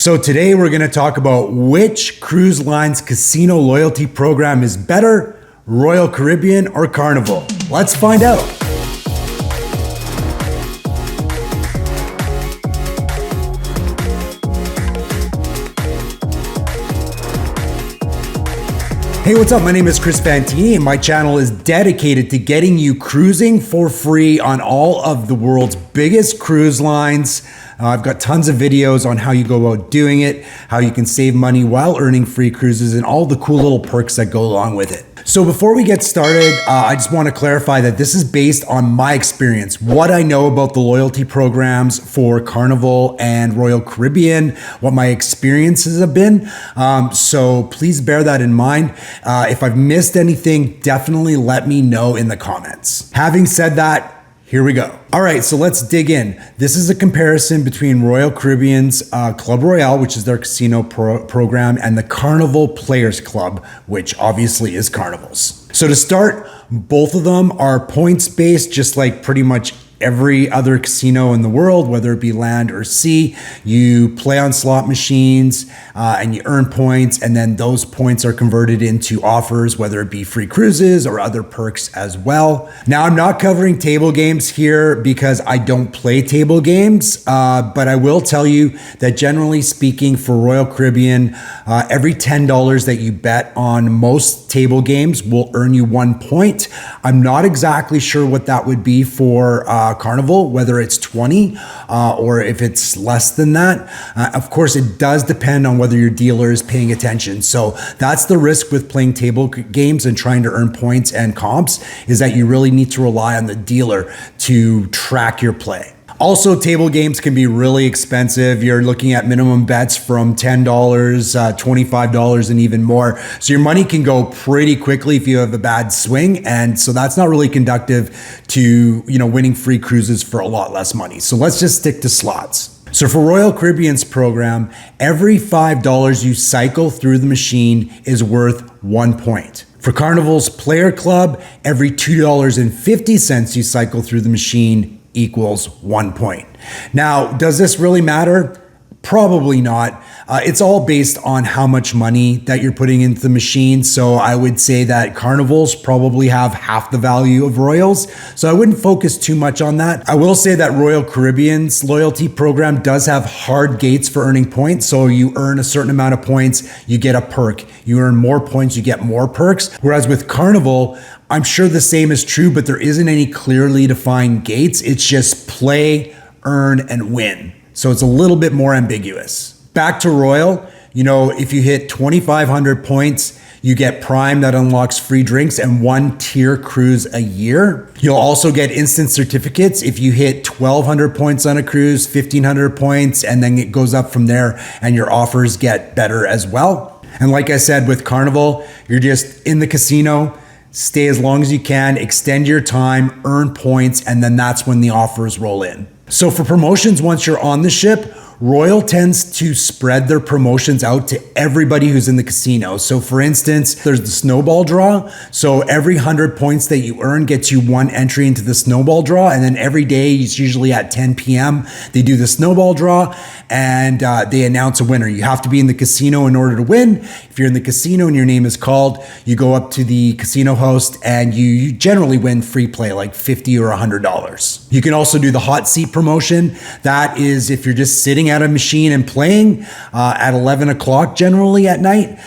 So today we're going to talk about which cruise line's casino loyalty program is better, Royal Caribbean or Carnival. Let's find out. Hey, what's up? My name is Chris Fantini and my channel is dedicated to getting you cruising for free on all of the world's biggest cruise lines. I've got tons of videos on how you go about doing it, how you can save money while earning free cruises, and all the cool little perks that go along with it. So before we get started, I just want to clarify that this is based on my experience, what I know about the loyalty programs for Carnival and Royal Caribbean, what my experiences have been. So please bear that in mind. If I've missed anything, definitely let me know in the comments. Having said that, here we go. All right, so let's dig in. This is a comparison between Royal Caribbean's Club Royale, which is their casino program, and the Carnival Players Club, which obviously is Carnival's. So to start, both of them are points-based, just like pretty much every other casino in the world, whether it be land or sea. You play on slot machines and you earn points, and then those points are converted into offers, whether it be free cruises or other perks as well. Now, I'm not covering table games here because I don't play table games, but I will tell you that generally speaking for Royal Caribbean, every $10 that you bet on most table games will earn you 1 point. I'm not exactly sure what that would be for Carnival, whether it's 20 or if it's less than that. Of course, it does depend on whether your dealer is paying attention. So that's the risk with playing table games and trying to earn points and comps, is that you really need to rely on the dealer to track your play. Also, table games can be really expensive. You're looking at minimum bets from $10, $25, and even more. So your money can go pretty quickly if you have a bad swing. And so that's not really conductive to, winning free cruises for a lot less money. So let's just stick to slots. So for Royal Caribbean's program, every $5 you cycle through the machine is worth 1 point. For Carnival's Player Club, every $2.50 you cycle through the machine equals 1 point. Now, does this really matter? Probably not. It's all based on how much money that you're putting into the machine. So I would say that Carnivals probably have half the value of Royals. So I wouldn't focus too much on that. I will say that Royal Caribbean's loyalty program does have hard gates for earning points. So you earn a certain amount of points, you get a perk. You earn more points, you get more perks. Whereas with Carnival, I'm sure the same is true, but there isn't any clearly defined gates. It's just play, earn, and win. So it's a little bit more ambiguous. Back to Royal, if you hit 2,500 points, you get Prime that unlocks free drinks and 1 tier cruise a year. You'll also get instant certificates if you hit 1,200 points on a cruise, 1,500 points, and then it goes up from there and your offers get better as well. And like I said, with Carnival, you're just in the casino, stay as long as you can, extend your time, earn points, and then that's when the offers roll in. So for promotions, once you're on the ship, Royal tends to spread their promotions out to everybody who's in the casino. So for instance, there's the snowball draw. So every 100 points that you earn gets you 1 entry into the snowball draw. And then every day, it's usually at 10 p.m., they do the snowball draw and they announce a winner. You have to be in the casino in order to win. If you're in the casino and your name is called, you go up to the casino host and you generally win free play, like $50 or $100. You can also do the hot seat promotion. That is if you're just sitting at a machine and playing at 11 o'clock generally at night.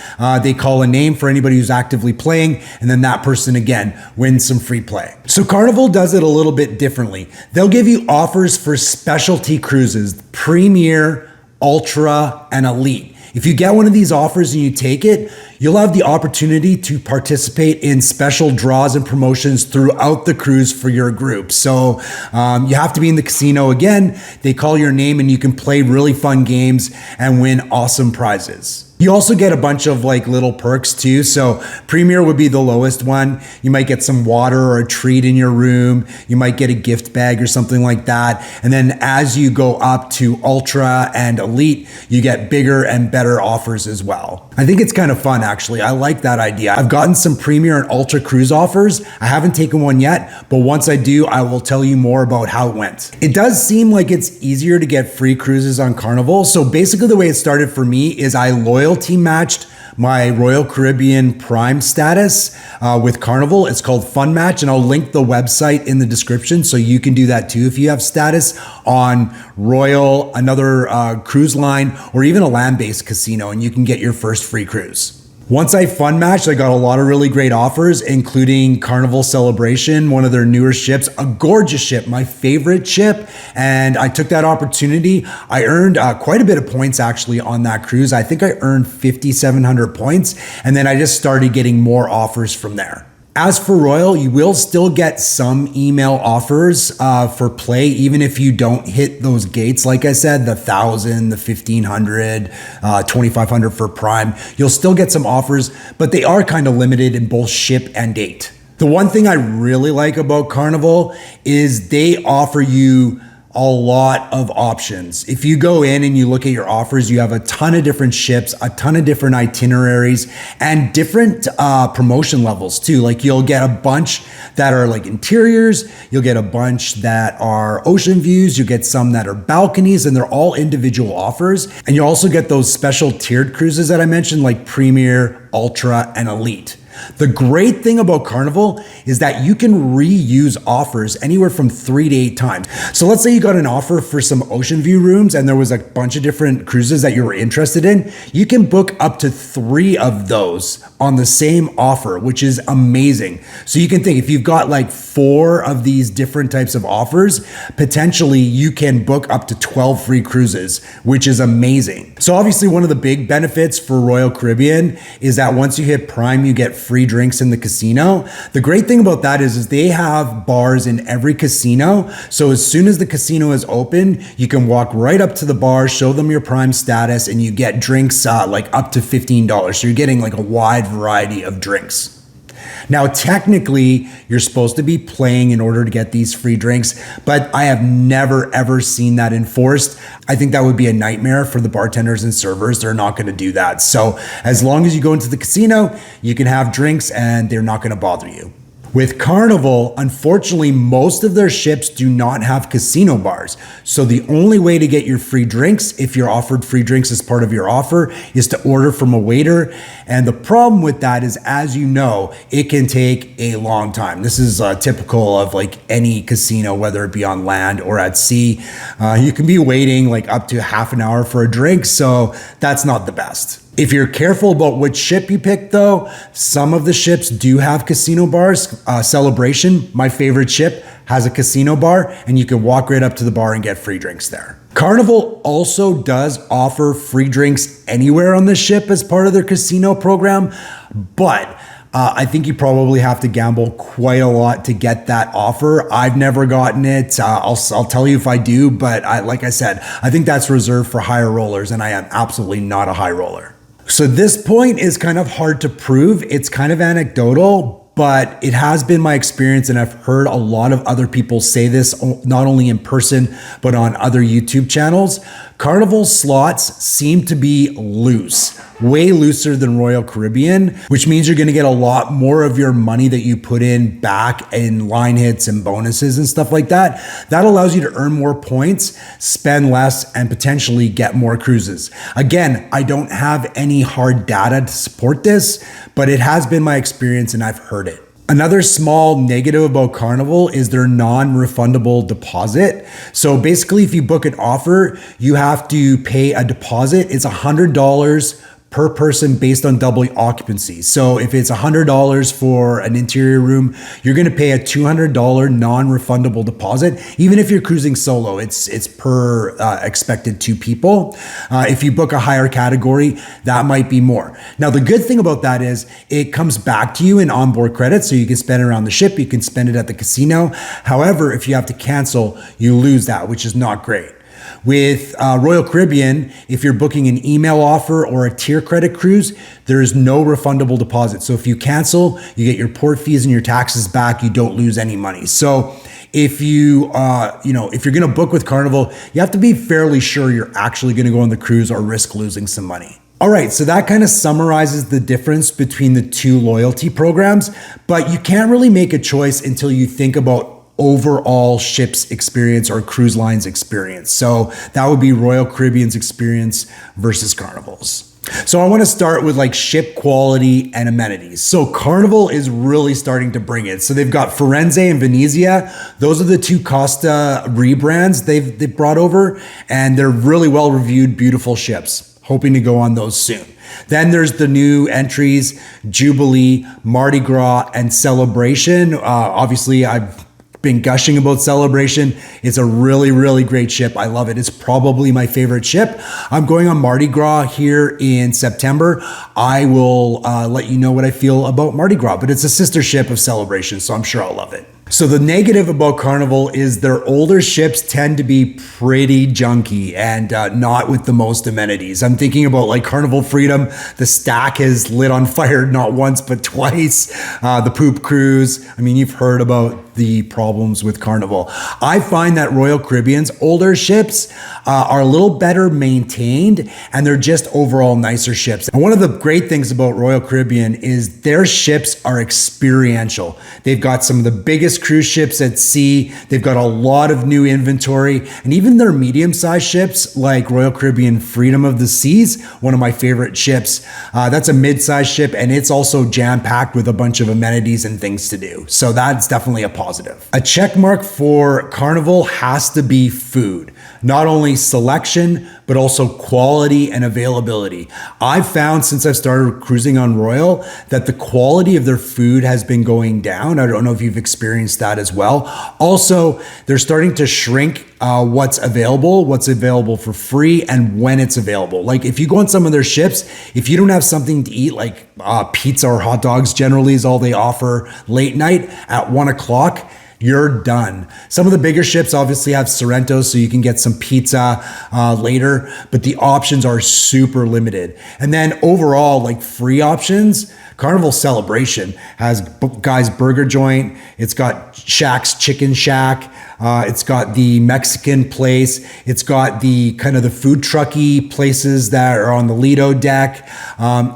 They call a name for anybody who's actively playing, and then that person again wins some free play. So Carnival does it a little bit differently. They'll give you offers for specialty cruises, Premier, Ultra, and Elite. If you get one of these offers and you take it, you'll have the opportunity to participate in special draws and promotions throughout the cruise for your group. So you have to be in the casino again. They call your name and you can play really fun games and win awesome prizes. You also get a bunch of little perks too. So Premier would be the lowest one. You might get some water or a treat in your room. You might get a gift bag or something like that. And then as you go up to Ultra and Elite, you get bigger and better offers as well. I think it's kind of fun, actually. I like that idea. I've gotten some Premier and Ultra cruise offers. I haven't taken one yet, but once I do, I will tell you more about how it went. It does seem like it's easier to get free cruises on Carnival. So basically the way it started for me is I loyalty matched my Royal Caribbean Prime status with Carnival. It's called Fun Match, and I'll link the website in the description so you can do that too if you have status on Royal, another cruise line, or even a land-based casino, and you can get your first free cruise. Once I fun matched, I got a lot of really great offers, including Carnival Celebration, one of their newer ships, a gorgeous ship, my favorite ship. And I took that opportunity. I earned quite a bit of points actually on that cruise. I think I earned 5,700 points. And then I just started getting more offers from there. As for Royal, you will still get some email offers for play, even if you don't hit those gates. Like I said, the 1,000, the 1,500, 2,500 for Prime. You'll still get some offers, but they are kind of limited in both ship and date. The one thing I really like about Carnival is they offer you a lot of options. If you go in and you look at your offers, you have a ton of different ships, a ton of different itineraries, and different promotion levels too. Like you'll get a bunch that are like interiors, you'll get a bunch that are ocean views, you get some that are balconies, and they're all individual offers. And you also get those special tiered cruises that I mentioned, like Premier, Ultra, and Elite. The great thing about Carnival is that you can reuse offers anywhere from 3 to 8 times. So let's say you got an offer for some ocean view rooms and there was a bunch of different cruises that you were interested in. You can book up to 3 of those on the same offer, which is amazing. So you can think if you've got like 4 of these different types of offers, potentially you can book up to 12 free cruises, which is amazing. So obviously one of the big benefits for Royal Caribbean is that once you hit Prime, you get free drinks in the casino. The great thing about that is they have bars in every casino. So as soon as the casino is open, you can walk right up to the bar, show them your Prime status, and you get drinks like up to $15. So you're getting like a wide variety of drinks. Now, technically, you're supposed to be playing in order to get these free drinks, but I have never, ever seen that enforced. I think that would be a nightmare for the bartenders and servers. They're not going to do that. So as long as you go into the casino, you can have drinks and they're not going to bother you. With Carnival, unfortunately, most of their ships do not have casino bars. So the only way to get your free drinks, if you're offered free drinks as part of your offer, is to order from a waiter. And the problem with that is, as you know, it can take a long time. This is typical of like any casino, whether it be on land or at sea. You can be waiting like up to half an hour for a drink. So that's not the best. If you're careful about which ship you pick though, some of the ships do have casino bars. Celebration, my favorite ship, has a casino bar, and you can walk right up to the bar and get free drinks there. Carnival also does offer free drinks anywhere on the ship as part of their casino program, but I think you probably have to gamble quite a lot to get that offer. I've never gotten it. I'll tell you if I do, but like I said, I think that's reserved for higher rollers, and I am absolutely not a high roller. So this point is kind of hard to prove. It's kind of anecdotal, but it has been my experience, and I've heard a lot of other people say this, not only in person, but on other YouTube channels. Carnival slots seem to be loose, way looser than Royal Caribbean, which means you're gonna get a lot more of your money that you put in back in line hits and bonuses and stuff like that. That allows you to earn more points, spend less, and potentially get more cruises. Again, I don't have any hard data to support this, but it has been my experience and I've heard it. Another small negative about Carnival is their non-refundable deposit. So basically, if you book an offer, you have to pay a deposit. It's $100 per person based on double occupancy. So if it's $100 for an interior room, you're gonna pay a $200 non-refundable deposit. Even if you're cruising solo, it's per expected 2 people. If you book a higher category, that might be more. Now, the good thing about that is it comes back to you in onboard credits, so you can spend it around the ship, you can spend it at the casino. However, if you have to cancel, you lose that, which is not great. With Royal Caribbean, if you're booking an email offer or a tier credit cruise, there is no refundable deposit. So if you cancel, you get your port fees and your taxes back. You don't lose any money. So if if you're going to book with Carnival, you have to be fairly sure you're actually going to go on the cruise or risk losing some money. All right, so that kind of summarizes the difference between the two loyalty programs, but you can't really make a choice until you think about overall ship's experience or cruise line's experience. So that would be Royal Caribbean's experience versus Carnival's. So I want to start with like ship quality and amenities. So Carnival is really starting to bring it. So they've got Firenze and Venezia. Those are the two Costa rebrands they've brought over, and they're really well reviewed, beautiful ships. Hoping to go on those soon. Then there's the new entries, Jubilee, Mardi Gras, and Celebration. Obviously, I've been gushing about Celebration. It's a really, really great ship. I love it. It's probably my favorite ship. I'm going on Mardi Gras here in September. I will let you know what I feel about Mardi Gras, but it's a sister ship of Celebration, so I'm sure I'll love it. So the negative about Carnival is their older ships tend to be pretty junky and not with the most amenities. I'm thinking about like Carnival Freedom. The stack has lit on fire not once but twice. The poop cruise. I mean, you've heard about the problems with Carnival. I find that Royal Caribbean's older ships are a little better maintained, and they're just overall nicer ships. And one of the great things about Royal Caribbean is their ships are experiential. They've got some of the biggest cruise ships at sea. They've got a lot of new inventory, and even their medium-sized ships like Royal Caribbean Freedom of the Seas, one of my favorite ships. That's a mid-sized ship, and it's also jam-packed with a bunch of amenities and things to do. So that's definitely a positive. A check mark for Carnival has to be food. Not only selection, but also quality and availability. I've found since I've started cruising on Royal that the quality of their food has been going down. I don't know if you've experienced that as well. Also, they're starting to shrink what's available for free, and when it's available. Like if you go on some of their ships, if you don't have something to eat, like pizza or hot dogs generally is all they offer late night at 1 o'clock, you're done. Some of the bigger ships obviously have Sorrentos, so you can get some pizza later, but the options are super limited. And then overall, like free options, Carnival Celebration has Guy's Burger Joint. It's got Shack's Chicken Shack. It's got the Mexican place. It's got the kind of the food trucky places that are on the Lido deck.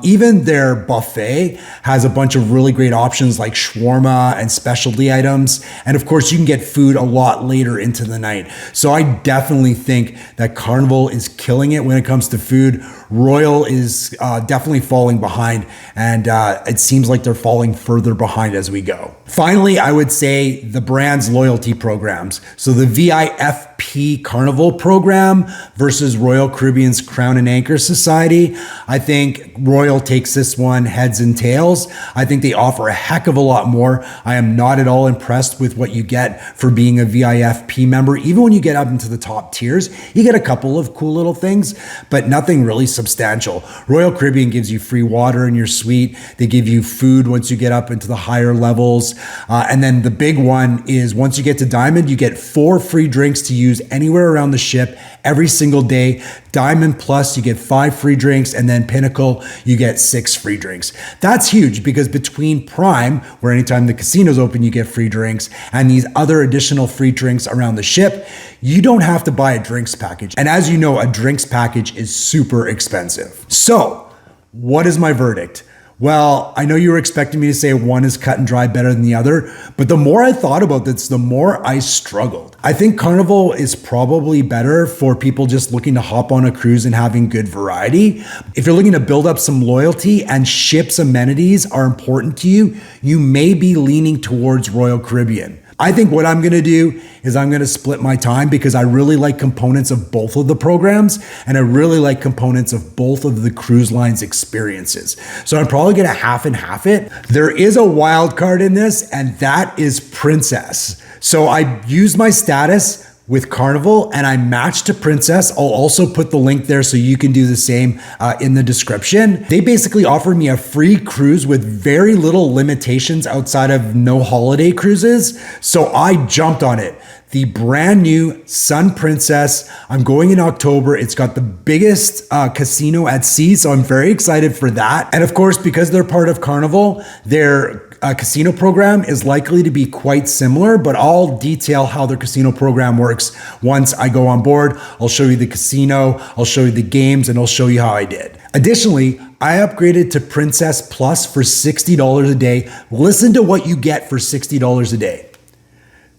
Even their buffet has a bunch of really great options like shawarma and specialty items. And of course, you can get food a lot later into the night. So I definitely think that Carnival is killing it when it comes to food. Royal is definitely falling behind, and it seems like they're falling further behind as we go. Finally, I would say the brand's loyalty programs. So the VIFP Carnival program versus Royal Caribbean's Crown and Anchor Society. I think Royal takes this one heads and tails. I think they offer a heck of a lot more. I am not at all impressed with what you get for being a VIFP member. Even when you get up into the top tiers, you get a couple of cool little things, but nothing really substantial. Royal Caribbean gives you free water in your suite. They give you food once you get up into the higher levels. And then the big one is once you get to Diamond, you get 4 free drinks to use anywhere around the ship every single day. Diamond Plus, you get 5 free drinks, and then Pinnacle, you get 6 free drinks. That's huge because between Prime, where anytime the casino's open, you get free drinks, and these other additional free drinks around the ship, you don't have to buy a drinks package. And as you know, a drinks package is super expensive. So, what is my verdict? Well, I know you were expecting me to say one is cut and dry better than the other, but the more I thought about this, the more I struggled. I think Carnival is probably better for people just looking to hop on a cruise and having good variety. If you're looking to build up some loyalty and ship's amenities are important to you, you may be leaning towards Royal Caribbean. I think what I'm gonna do is I'm gonna split my time because I really like components of both of the programs, and I really like components of both of the cruise lines experiences. So I'm probably gonna half and half it. There is a wild card in this, and that is Princess. So I used my status with Carnival and I matched to Princess. I'll also put the link there so you can do the same in the description. They basically offered me a free cruise with very little limitations outside of no holiday cruises. So I jumped on it. The brand new Sun Princess. I'm going in October. It's got the biggest casino at sea, so I'm very excited for that. And of course, because they're part of Carnival, their casino program is likely to be quite similar, but I'll detail how their casino program works once I go on board. I'll show you the casino, I'll show you the games, and I'll show you how I did. Additionally, I upgraded to Princess Plus for $60 a day. Listen to what you get for $60 a day.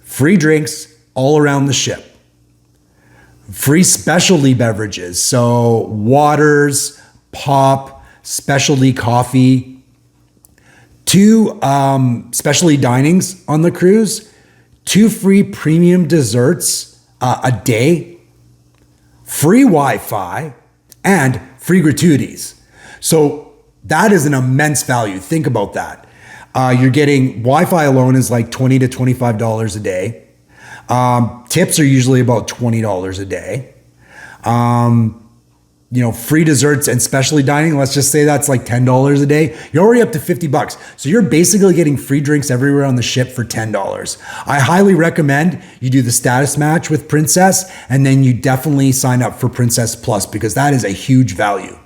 Free drinks all around the ship. Free specialty beverages, so waters, pop, specialty coffee. 2 specialty dinings on the cruise. 2 free premium desserts a day. Free Wi-Fi and free gratuities. So that is an immense value. Think about that. You're getting Wi-Fi alone is like $20 to $25 a day. Tips are usually about $20 a day. Free desserts and specialty dining, let's just say that's like $10 a day. You're already up to $50. So you're basically getting free drinks everywhere on the ship for $10. I highly recommend you do the status match with Princess, and then you definitely sign up for Princess Plus because that is a huge value.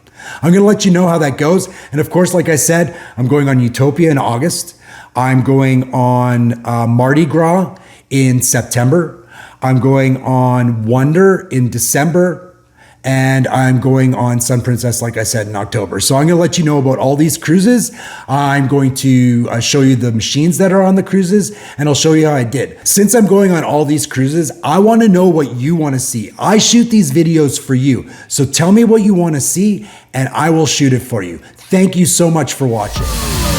I'm going to let you know how that goes. And of course, like I said, I'm going on Utopia in August. I'm going on Mardi Gras in September. I'm going on Wonder in December. And I'm going on Sun Princess, like I said, in October. So I'm going to let you know about all these cruises. I'm going to show you the machines that are on the cruises, and I'll show you how I did. Since I'm going on all these cruises, I want to know what you want to see. I shoot these videos for you. So tell me what you want to see, and I will shoot it for you. Thank you so much for watching.